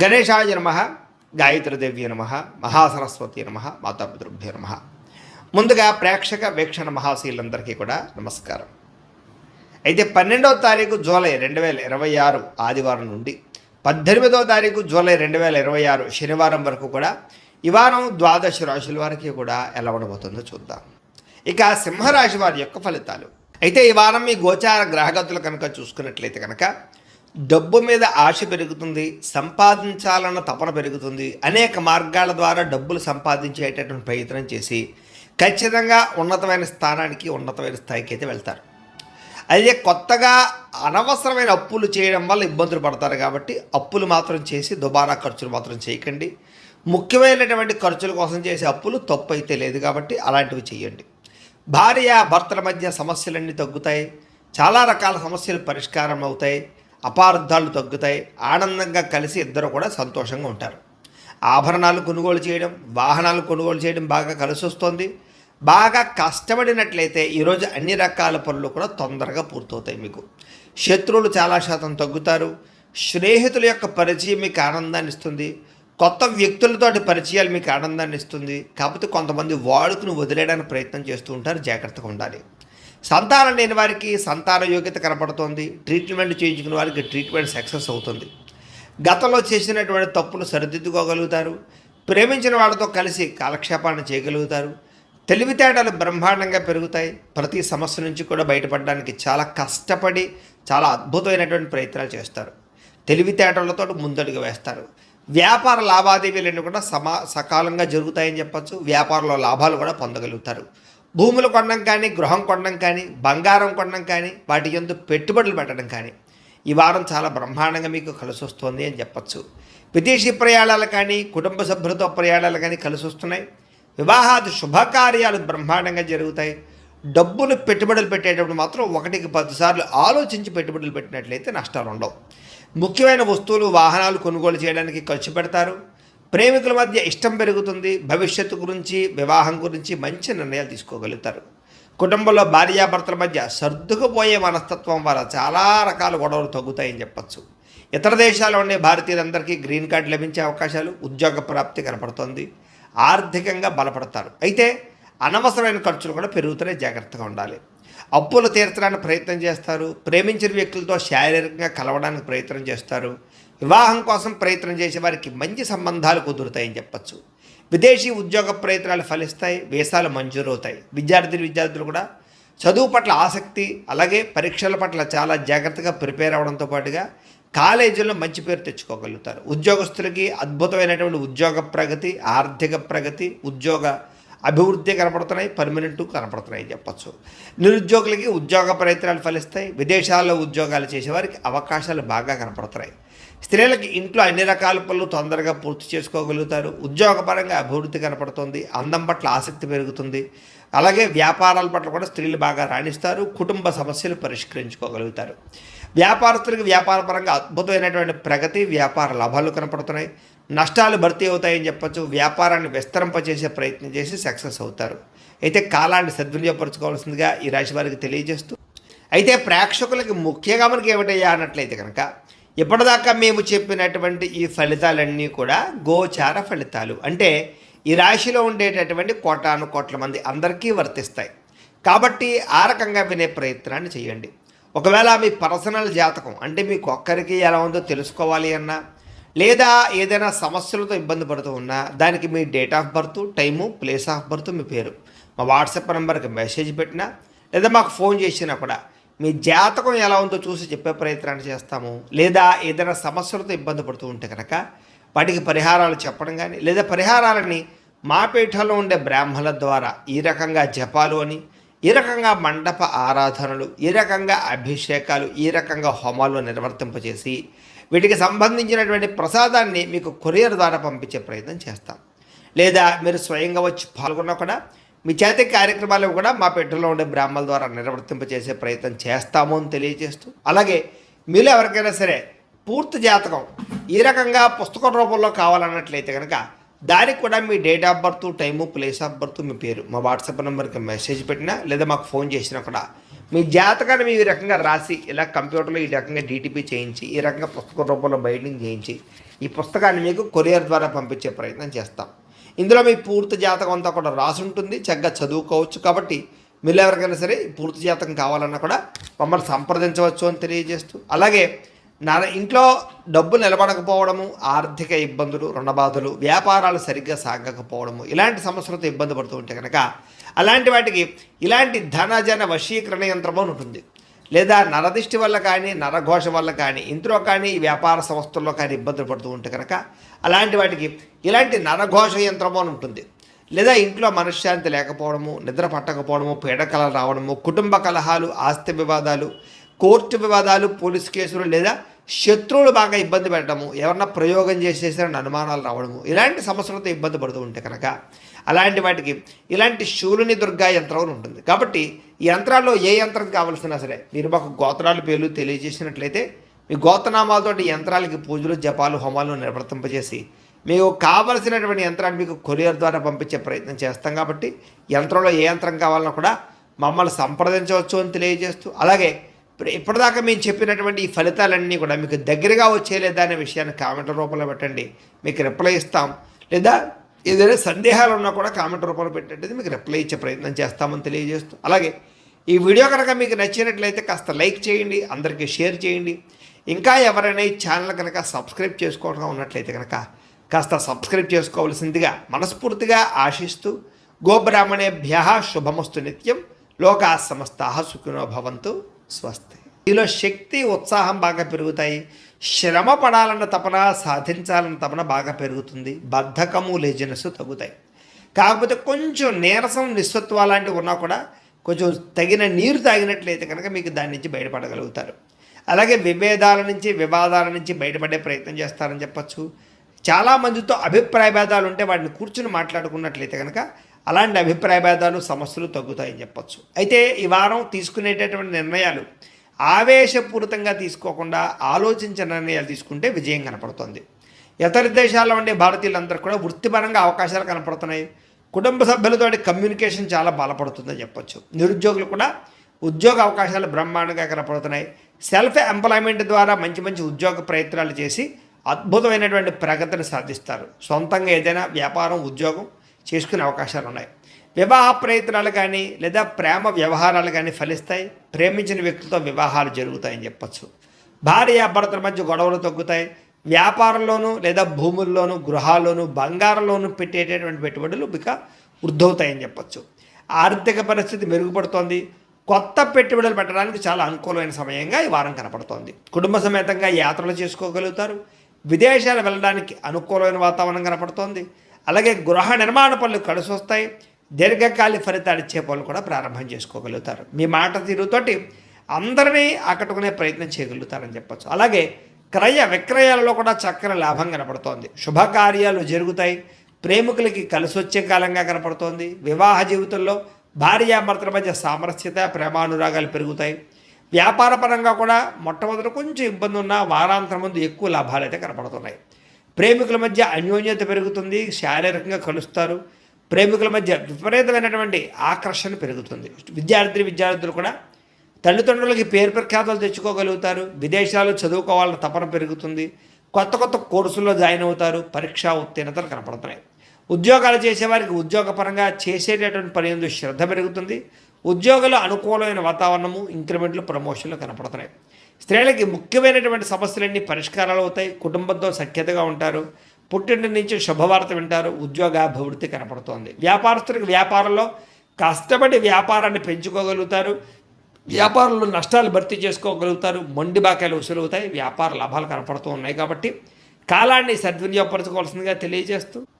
గణేశాయ నమ, గాయత్రీదేవ్య నమ, మహాసరస్వతి నమ, మాతాపితృభ్యో నమ. ముందుగా ప్రేక్షక వీక్షణ మహాశీలందరికీ కూడా నమస్కారం. అయితే 12వ తారీఖు జూలై 2026 ఆదివారం నుండి 18వ తారీఖు జూలై 2026 శనివారం వరకు కూడా ఈ వారం ద్వాదశ రాశుల వారికి కూడా ఎలా ఉండబోతుందో చూద్దాం. ఇక సింహరాశి వారి యొక్క ఫలితాలు. అయితే ఈ వారం మీ గోచార గ్రహగతులు కనుక చూసుకున్నట్లయితే కనుక డబ్బు మీద ఆశ పెరుగుతుంది, సంపాదించాలన్న తపన పెరుగుతుంది. అనేక మార్గాల ద్వారా డబ్బులు సంపాదించేటటువంటి ప్రయత్నం చేసి ఖచ్చితంగా ఉన్నతమైన స్థానానికి, ఉన్నతమైన స్థాయికి అయితే వెళ్తారు. అయితే కొత్తగా అనవసరమైన అప్పులు చేయడం వల్ల ఇబ్బందులు పడతారు. కాబట్టి అప్పులు మాత్రం చేసి దుబారా ఖర్చులు మాత్రం చేయకండి. ముఖ్యమైనటువంటి ఖర్చుల కోసం చేసే అప్పులు తప్పు అయితే లేదు కాబట్టి అలాంటివి చేయండి. భార్య భర్తల మధ్య సమస్యలన్నీ తగ్గుతాయి. చాలా రకాల సమస్యలు పరిష్కారం అవుతాయి. అపార్థాలు తగ్గుతాయి. ఆనందంగా కలిసి ఇద్దరు కూడా సంతోషంగా ఉంటారు. ఆభరణాలు కొనుగోలు చేయడం, వాహనాలు కొనుగోలు చేయడం బాగా కలిసి వస్తుంది. బాగా కష్టపడినట్లయితే ఈరోజు అన్ని రకాల పనులు కూడా తొందరగా పూర్తవుతాయి. మీకు శత్రువులు చాలా శాతం తగ్గుతారు. స్నేహితుల యొక్క పరిచయం మీకు ఆనందాన్ని ఇస్తుంది. కొత్త వ్యక్తులతోటి పరిచయాలు మీకు ఆనందాన్ని ఇస్తుంది. కాకపోతే కొంతమంది వాడుకుని వదిలేయడానికి ప్రయత్నం చేస్తూ ఉంటారు, జాగ్రత్తగా ఉండాలి. సంతానం లేని వారికి సంతాన యోగ్యత కనపడుతోంది. ట్రీట్మెంట్ చేయించుకున్న వారికి ట్రీట్మెంట్ సక్సెస్ అవుతుంది. గతంలో చేసినటువంటి తప్పులు సరిదిద్దుకోగలుగుతారు. ప్రేమించిన వాళ్ళతో కలిసి కాలక్షేపాన్ని చేయగలుగుతారు. తెలివితేటలు బ్రహ్మాండంగా పెరుగుతాయి. ప్రతి సమస్య నుంచి కూడా బయటపడడానికి చాలా కష్టపడి చాలా అద్భుతమైనటువంటి ప్రయత్నాలు చేస్తారు. తెలివితేటలతో ముందడుగు వేస్తారు. వ్యాపార లావాదేవీలన్నీ కూడా సకాలంగా జరుగుతాయని చెప్పచ్చు. వ్యాపారంలో లాభాలు కూడా పొందగలుగుతారు. భూములు కొనడం కానీ, గృహం కొనడం కానీ, బంగారం కొనడం కానీ, వాటి యందు పెట్టుబడులు పెట్టడం కానీ ఈ వారం చాలా బ్రహ్మాండంగా మీకు కలిసి వస్తుంది అని చెప్పచ్చు. విదేశీ ప్రయాణాలు కానీ, కుటుంబ సభ్యులతో ప్రయాణాలు కానీ కలిసి వస్తున్నాయి. వివాహాది శుభకార్యాలు బ్రహ్మాండంగా జరుగుతాయి. డబ్బులు పెట్టుబడులు పెట్టేటప్పుడు మాత్రం 1కి 10 సార్లు ఆలోచించి పెట్టుబడులు పెట్టినట్లయితే నష్టాలు ఉండవు. ముఖ్యమైన వస్తువులు, వాహనాలు కొనుగోలు చేయడానికి ఖర్చు పెడతారు. ప్రేమికుల మధ్య ఇష్టం పెరుగుతుంది. భవిష్యత్తు గురించి, వివాహం గురించి మంచి నిర్ణయాలు తీసుకోగలుగుతారు. కుటుంబంలో భార్యాభర్తల మధ్య సర్దుకుపోయే మనస్తత్వం వల్ల చాలా రకాల గొడవలు తగ్గుతాయని చెప్పచ్చు. ఇతర దేశాల్లో ఉండే భారతీయులందరికీ గ్రీన్ కార్డు లభించే అవకాశాలు, ఉద్యోగ ప్రాప్తి కనపడుతోంది. ఆర్థికంగా బలపడతారు. అయితే అనవసరమైన ఖర్చులు కూడా పెరుగుతున్నాయి, జాగ్రత్తగా ఉండాలి. అప్పులు తీర్చడానికి ప్రయత్నం చేస్తారు. ప్రేమించిన వ్యక్తులతో శారీరకంగా కలవడానికి ప్రయత్నం చేస్తారు. వివాహం కోసం ప్రయత్నం చేసే వారికి మంచి సంబంధాలు కుదురుతాయని చెప్పచ్చు. విదేశీ ఉద్యోగ ప్రయత్నాలు ఫలిస్తాయి. వీసాలు మంజూరవుతాయి. విద్యార్థులు కూడా చదువు పట్ల ఆసక్తి, అలాగే పరీక్షల పట్ల చాలా జాగ్రత్తగా ప్రిపేర్ అవ్వడంతో పాటుగా కాలేజీల్లో మంచి పేరు తెచ్చుకోగలుగుతారు. ఉద్యోగస్తులకి అద్భుతమైనటువంటి ఉద్యోగ ప్రగతి, ఆర్థిక ప్రగతి, ఉద్యోగ అభివృద్ధి కనపడుతున్నాయి. పర్మనెంట్ కనపడుతున్నాయి చెప్పచ్చు. నిరుద్యోగులకి ఉద్యోగ ప్రయత్నాలు ఫలిస్తాయి. విదేశాల్లో ఉద్యోగాలు చేసేవారికి అవకాశాలు బాగా కనపడుతున్నాయి. స్త్రీలకి ఇంట్లో అన్ని రకాల పనులు తొందరగా పూర్తి చేసుకోగలుగుతారు. ఉద్యోగపరంగా అభివృద్ధి కనపడుతుంది. అందం పట్ల ఆసక్తి పెరుగుతుంది. అలాగే వ్యాపారాల పట్ల కూడా స్త్రీలు బాగా రాణిస్తారు. కుటుంబ సమస్యలు పరిష్కరించుకోగలుగుతారు. వ్యాపారస్తులకు వ్యాపారపరంగా అద్భుతమైనటువంటి ప్రగతి, వ్యాపార లాభాలు కనపడుతున్నాయి. నష్టాలు భర్తీ అవుతాయని చెప్పచ్చు. వ్యాపారాన్ని విస్తరింపచేసే ప్రయత్నం చేసి సక్సెస్ అవుతారు. అయితే కాలాన్ని సద్వినియోగపరచుకోవాల్సిందిగా ఈ రాశి వారికి తెలియజేస్తూ, అయితే ప్రేక్షకులకి ముఖ్యంగా మనకి ఏమిటయ్యా అన్నట్లయితే కనుక ఇప్పటిదాకా మేము చెప్పినటువంటి ఈ ఫలితాలన్నీ కూడా గోచార ఫలితాలు. అంటే ఈ రాశిలో ఉండేటటువంటి కోటాను కోట్ల మంది అందరికీ వర్తిస్తాయి. కాబట్టి ఆ రకంగా వినే ప్రయత్నాన్ని చేయండి. ఒకవేళ మీ పర్సనల్ జాతకం అంటే మీకు ఒక్కరికి ఎలా ఉందో తెలుసుకోవాలి అన్నా, లేదా ఏదైనా సమస్యలతో ఇబ్బంది పడుతూ ఉన్నా, దానికి మీ date of birth, time, place of birth, మీ పేరు మా వాట్సాప్ నెంబర్కి మెసేజ్ పెట్టినా, లేదా మాకు ఫోన్ చేసినా కూడా మీ జాతకం ఎలా ఉందో చూసి చెప్పే ప్రయత్నాన్ని చేస్తాము. లేదా ఏదైనా సమస్యలతో ఇబ్బంది పడుతూ ఉంటే కనుక వాటికి పరిహారాలు చెప్పడం కానీ, లేదా పరిహారాలని మా పీఠంలో ఉండే బ్రాహ్మణుల ద్వారా ఈ రకంగా జపాలు అని, ఈ రకంగా మండప ఆరాధనలు, ఈ రకంగా అభిషేకాలు, ఈ రకంగా హోమాలు నిర్వర్తింపజేసి వీటికి సంబంధించినటువంటి ప్రసాదాన్ని మీకు కొరియర్ ద్వారా పంపించే ప్రయత్నం చేస్తాం. లేదా మీరు స్వయంగా వచ్చి పాల్గొన్నా కూడా మీ చేతి కార్యక్రమాలు కూడా మా పెట్టెలో ఉండే బ్రాహ్మణుల ద్వారా నిర్వర్తింపజేసే ప్రయత్నం చేస్తాము అని తెలియజేస్తూ, అలాగే మీలో ఎవరికైనా సరే పూర్తి జాతకం ఈ రకంగా పుస్తకం రూపంలో కావాలన్నట్లయితే కనుక దానికి కూడా మీ date of birth, time, place of birth, మీ పేరు మా వాట్సాప్ నెంబర్కి మెసేజ్ పెట్టినా, లేదా మాకు ఫోన్ చేసినా కూడా మీ జాతకాన్ని మీ ఈ రకంగా రాసి ఇలా కంప్యూటర్లో ఈ రకంగా డీటీపీ చేయించి ఈ రకంగా పుస్తక రూపంలో బైండింగ్ చేయించి ఈ పుస్తకాన్ని మీకు కొరియర్ ద్వారా పంపించే ప్రయత్నం చేస్తాం. ఇందులో మీ పూర్తి జాతకం అంతా కూడా రాసి ఉంటుంది, చక్కగా చదువుకోవచ్చు. కాబట్టి మీరు ఎవరికైనా సరే పూర్తి జాతకం కావాలన్నా కూడా మమ్మల్ని సంప్రదించవచ్చు అని తెలియజేస్తూ, అలాగే ఇంట్లో డబ్బు నిలబడకపోవడము, ఆర్థిక ఇబ్బందులు, రుణబాధలు, వ్యాపారాలు సరిగ్గా సాగకపోవడము, ఇలాంటి సమస్యలతో ఇబ్బంది పడుతూ ఉంటే కనుక అలాంటి వాటికి ఇలాంటి ధనజన వశీకరణ యంత్రము ఉంటుంది. లేదా నరదిష్టి వల్ల కానీ, నరఘోష వల్ల కానీ, ఇంట్లో కానీ, వ్యాపార సంస్థల్లో కానీ ఇబ్బందులు పడుతూ ఉంటే కనుక అలాంటి వాటికి ఇలాంటి నరఘోష యంత్రము అని ఉంటుంది. లేదా ఇంట్లో మనశ్శాంతి లేకపోవడము, నిద్ర పట్టకపోవడము, పీడకలలు రావడము, కుటుంబ కలహాలు, ఆస్తి వివాదాలు, కోర్టు వివాదాలు, పోలీస్ కేసులు, లేదా శత్రువులు బాగా ఇబ్బంది పెట్టడము, ఎవరన్నా ప్రయోగం చేసేసారని అనుమానాలు రావడము, ఇలాంటి సమస్యలతో ఇబ్బంది పడుతూ ఉంటే కనుక అలాంటి వాటికి ఇలాంటి శూలుని దుర్గా యంత్రం అని ఉంటుంది. కాబట్టి ఈ యంత్రాల్లో ఏ యంత్రం కావాల్సినా సరే మీరు మాకు గోత్రాల పేర్లు తెలియజేసినట్లయితే మీ గోత్రనామాలతోటి యంత్రాలకి పూజలు, జపాలు, హోమాలు నిర్వర్తింపజేసి మీకు కావలసినటువంటి యంత్రాన్ని మీకు కొరియర్ ద్వారా పంపించే ప్రయత్నం చేస్తాం. కాబట్టి యంత్రంలో ఏ యంత్రం కావాలన్నా కూడా మమ్మల్ని సంప్రదించవచ్చు అని తెలియజేస్తూ, అలాగే ఇప్పటిదాకా మేము చెప్పినటువంటి ఈ ఫలితాలన్నీ కూడా మీకు దగ్గరగా వచ్చేలేదా అనే విషయాన్ని కామెంట్ రూపంలో పెట్టండి, మీకు రిప్లై ఇస్తాం. లేదా ఏదైనా సందేహాలు ఉన్నా కూడా కామెంట్ రూపంలో పెట్టేది మీకు రిప్లై ఇచ్చే ప్రయత్నం చేస్తామని తెలియజేస్తూ, అలాగే ఈ వీడియో కనుక మీకు నచ్చినట్లయితే కాస్త లైక్ చేయండి, అందరికీ షేర్ చేయండి. ఇంకా ఎవరైనా ఈ ఛానల్ కనుక సబ్స్క్రైబ్ చేసుకోవడం ఉన్నట్లయితే కనుక కాస్త సబ్స్క్రైబ్ చేసుకోవాల్సిందిగా మనస్ఫూర్తిగా ఆశిస్తూ, గోబ్రాహ్మణేభ్యః శుభమస్తు నిత్యం, లోకా సమస్తాః సుఖినో భవంతు, స్వస్తి. దీనిలో శక్తి, ఉత్సాహం బాగా పెరుగుతాయి. శ్రమ పడాలన్న తపన, సాధించాలన్న తపన బాగా పెరుగుతుంది. బద్ధకము, లేజినెస్ తగ్గుతాయి. కాకపోతే కొంచెం నీరసం, నిస్సత్వ లాంటివి ఉన్నా కూడా కొంచెం తగిన నీరు తాగినట్లయితే కనుక మీకు దాని నుంచి బయటపడగలుగుతారు. అలాగే విభేదాల నుంచి, వివాదాల నుంచి బయటపడే ప్రయత్నం చేస్తారని చెప్పచ్చు. చాలామందితో అభిప్రాయ భేదాలు ఉంటే వాటిని కూర్చుని మాట్లాడుకున్నట్లయితే కనుక అలాంటి అభిప్రాయ భేదాలు, సమస్యలు తగ్గుతాయని చెప్పచ్చు. అయితే ఈ వారం తీసుకునేటటువంటి నిర్ణయాలు ఆవేశపూరితంగా తీసుకోకుండా ఆలోచించిన నిర్ణయాలు తీసుకుంటే విజయం కనపడుతుంది. ఇతర దేశాల్లో ఉండే భారతీయులందరూ కూడా వృత్తిపరంగా అవకాశాలు కనపడుతున్నాయి. కుటుంబ సభ్యులతోటి కమ్యూనికేషన్ చాలా బలపడుతుందని చెప్పచ్చు. నిరుద్యోగులు కూడా ఉద్యోగ అవకాశాలు బ్రహ్మాండంగా కనపడుతున్నాయి. సెల్ఫ్ ఎంప్లాయ్మెంట్ ద్వారా మంచి మంచి ఉద్యోగ ప్రయత్నాలు చేసి అద్భుతమైనటువంటి ప్రగతిని సాధిస్తారు. సొంతంగా ఏదైనా వ్యాపారం, ఉద్యోగం చేసుకునే అవకాశాలు ఉన్నాయి. వివాహ ప్రయత్నాలు కానీ లేదా ప్రేమ వ్యవహారాలు కానీ ఫలిస్తాయి. ప్రేమించిన వ్యక్తులతో వివాహాలు జరుగుతాయని చెప్పచ్చు. భార్యాభర్తల మధ్య గొడవలు తగ్గుతాయి. వ్యాపారంలోనూ లేదా భూముల్లోనూ, గృహాల్లోనూ, బంగారంలోనూ పెట్టేటటువంటి పెట్టుబడులు ఇక వృద్ధవుతాయని చెప్పచ్చు. ఆర్థిక పరిస్థితి మెరుగుపడుతోంది. కొత్త పెట్టుబడులు పెట్టడానికి చాలా అనుకూలమైన సమయంగా ఈ వారం కనపడుతోంది. కుటుంబ సమేతంగా యాత్రలు చేసుకోగలుగుతారు. విదేశాలు వెళ్ళడానికి అనుకూలమైన వాతావరణం కనపడుతోంది. అలాగే గృహ నిర్మాణ పనులు కలిసి వస్తాయి. దీర్ఘకాలిక ఫలితాలు ఇచ్చే పనులు కూడా ప్రారంభం చేసుకోగలుగుతారు. మీ మాట తీరుతోటి అందరినీ ఆకట్టుకునే ప్రయత్నం చేయగలుగుతారని చెప్పచ్చు. అలాగే క్రయ విక్రయాలలో కూడా చక్కని లాభం కనపడుతోంది. శుభకార్యాలు జరుగుతాయి. ప్రేమికులకి కలిసి వచ్చే కాలంగా కనపడుతోంది. వివాహ జీవితంలో భార్యాభర్తల మధ్య సామరస్యత, ప్రేమానురాగాలు పెరుగుతాయి. వ్యాపార పరంగా కూడా మొట్టమొదటి కొంచెం ఇబ్బంది ఉన్నా వారాంతరం ముందు ఎక్కువ లాభాలు అయితే కనపడుతున్నాయి. ప్రేమికుల మధ్య అన్యోన్యత పెరుగుతుంది. శారీరకంగా కలుస్తారు. ప్రేమికుల మధ్య విపరీతమైనటువంటి ఆకర్షణ పెరుగుతుంది. విద్యార్థులు కూడా తల్లిదండ్రులకి పేరు ప్రఖ్యాతలు తెచ్చుకోగలుగుతారు. విదేశాలు చదువుకోవాలన్న తపన పెరుగుతుంది. కొత్త కొత్త కోర్సుల్లో జాయిన్ అవుతారు. పరీక్షా ఉత్తీర్ణతలు కనపడుతున్నాయి. ఉద్యోగాలు చేసేవారికి ఉద్యోగపరంగా చేసేటటువంటి పని ఎందు శ్రద్ధ పెరుగుతుంది. ఉద్యోగంలో అనుకూలమైన వాతావరణము, ఇంక్రిమెంట్లు, ప్రమోషన్లు కనపడుతున్నాయి. స్త్రీలకి ముఖ్యమైనటువంటి సమస్యలన్నీ పరిష్కారాలు అవుతాయి. కుటుంబంతో సఖ్యతగా ఉంటారు. పుట్టింటి నుంచి శుభవార్త వింటారు. ఉద్యోగాభివృద్ధి కనపడుతోంది. వ్యాపారస్తులకు వ్యాపారంలో కష్టపడి వ్యాపారాన్ని పెంచుకోగలుగుతారు. వ్యాపారంలో నష్టాలు భర్తీ చేసుకోగలుగుతారు. మొండి బాకాయలు వసూలవుతాయి. వ్యాపార లాభాలు కనపడుతూ ఉన్నాయి. కాబట్టి కాలాన్ని సద్వినియోగపరచుకోవాల్సిందిగా తెలియజేస్తూ